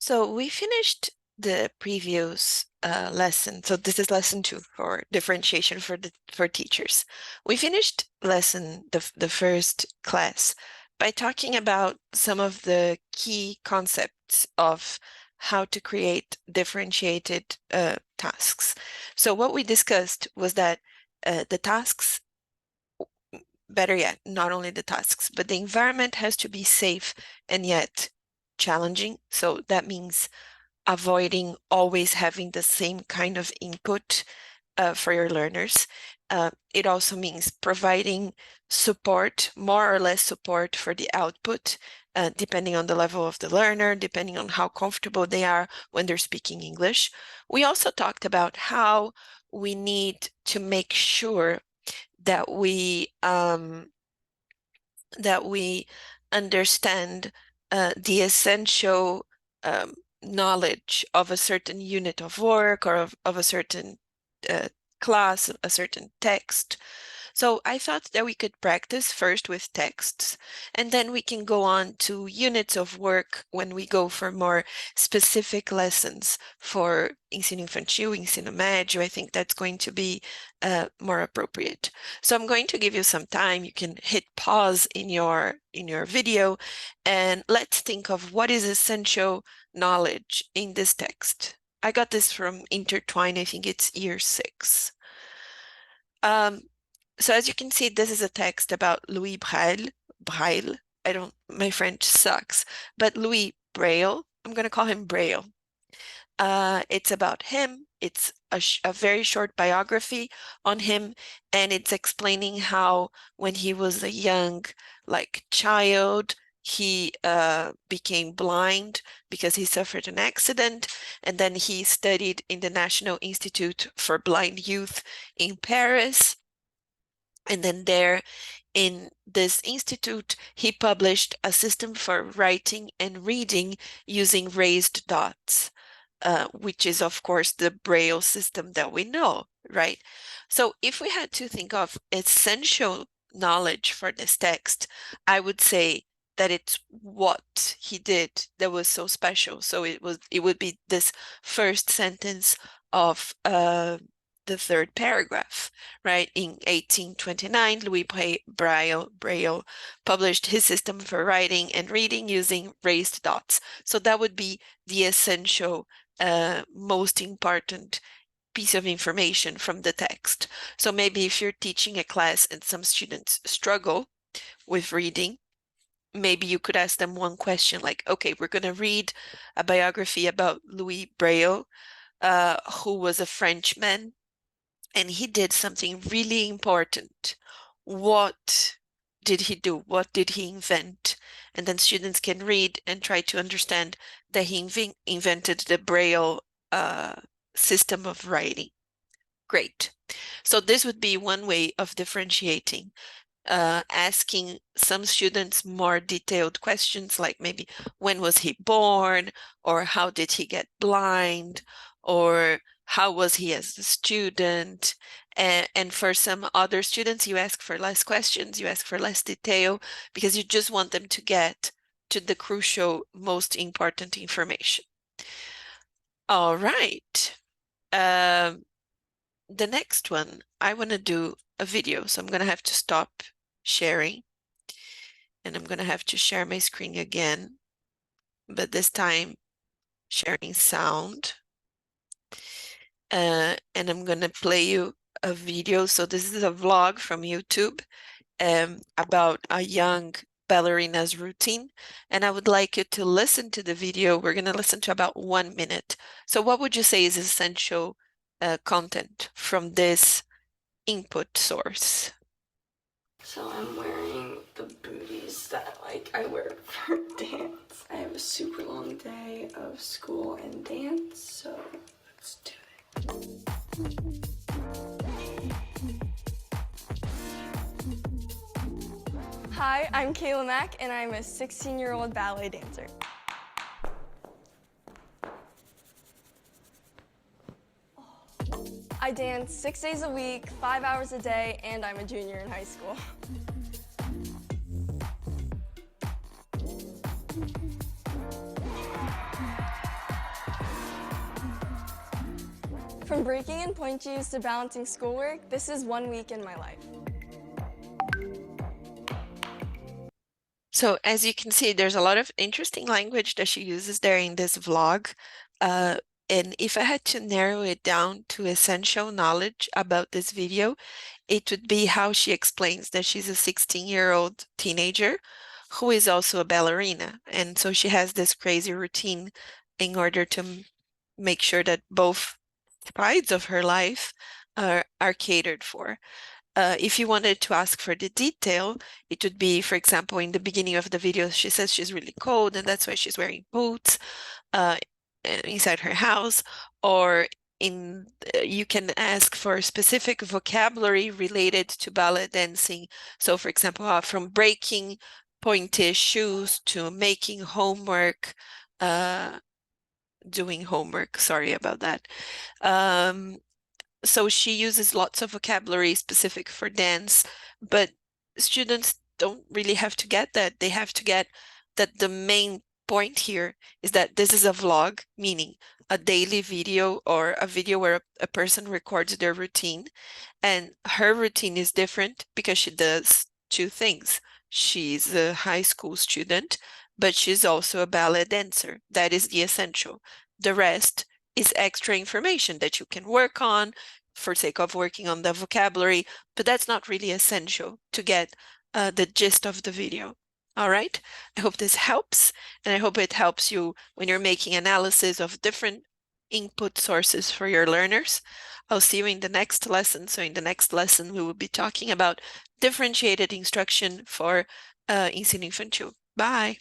So we finished the previous lesson. So this is lesson 2 for differentiation for teachers. We finished the first class by talking about some of the key concepts of how to create differentiated tasks. So what we discussed was that the tasks, better yet, not only the tasks, but the environment has to be safe and yet challenging. So that means avoiding always having the same kind of input for your learners. It also means providing support, more or less support for the output, depending on the level of the learner, depending on how comfortable they are when they're speaking English. We also talked about how we need to make sure that we understand the essential knowledge of a certain unit of work or of a certain uh, class, a certain text. So I thought that we could practice first with texts, and then we can go on to units of work when we go for more specific lessons for ensino infantil, ensino médio. I think that's going to be more appropriate. So I'm going to give you some time. You can hit pause in your video, and let's think of what is essential knowledge in this text. I got this from Intertwine. I think it's year 6. So as you can see, this is a text about Louis Braille. Braille. My French sucks, but Louis Braille. I'm going to call him Braille. It's about him. It's a very short biography on him, and it's explaining how when he was a young, child, he became blind because he suffered an accident, and then he studied in the National Institute for Blind Youth in Paris. And then there in this institute, he published a system for writing and reading using raised dots, which is, of course, the Braille system that we know, right? So if we had to think of essential knowledge for this text, I would say that it's what he did that was so special. So it would be this first sentence of the third paragraph, right? In 1829, Louis Braille published his system for writing and reading using raised dots. So that would be the essential, most important piece of information from the text. So maybe if you're teaching a class and some students struggle with reading, maybe you could ask them one question like, okay, we're going to read a biography about Louis Braille, who was a Frenchman, and he did something really important. What did he do? What did he invent? And then students can read and try to understand that he invented the Braille system of writing. Great. So this would be one way of differentiating, asking some students more detailed questions, like maybe when was he born, or how did he get blind, or how was he as a student? And for some other students, you ask for less questions, you ask for less detail, because you just want them to get to the crucial, most important information. All right. The next one, I want to do a video, so I'm going to have to stop sharing, and I'm going to have to share my screen again, but this time sharing sound. And I'm going to play you a video. So this is a vlog from YouTube about a young ballerina's routine, and I would like you to listen to the video. We're going to listen to about 1 minute. So what would you say is essential content from this input source? So I'm wearing the booties that I wear for dance. I have a super long day of school and dance, so let's do it. Hi, I'm Kayla Mack, and I'm a 16-year-old ballet dancer. I dance 6 days a week, 5 hours a day, and I'm a junior in high school. From breaking in pointies to balancing schoolwork, this is 1 week in my life. So as you can see, there's a lot of interesting language that she uses there in this vlog. Uh, and if I had to narrow it down to essential knowledge about this video, it would be how she explains that she's a 16-year-old teenager who is also a ballerina. And so she has this crazy routine in order to make sure that both sides of her life are catered for. If you wanted to ask for the detail, it would be, for example, in the beginning of the video, she says she's really cold and that's why she's wearing boots uh, inside her house, or you can ask for specific vocabulary related to ballet dancing. So, for example, from breaking pointy shoes to making homework, uh, doing homework. Sorry about that. Um, so she uses lots of vocabulary specific for dance, but students don't really have to get that. They have to get that the main point here is that this is a vlog, meaning a daily video or a video where a person records their routine. And her routine is different because she does two things. She's a high school student, but she's also a ballet dancer. That is the essential. The rest is extra information that you can work on for sake of working on the vocabulary, but that's not really essential to get the gist of the video. All right. I hope this helps, and I hope it helps you when you're making analysis of different input sources for your learners. I'll see you in the next lesson. So in the next lesson, we will be talking about differentiated instruction for ensino infantil. Bye.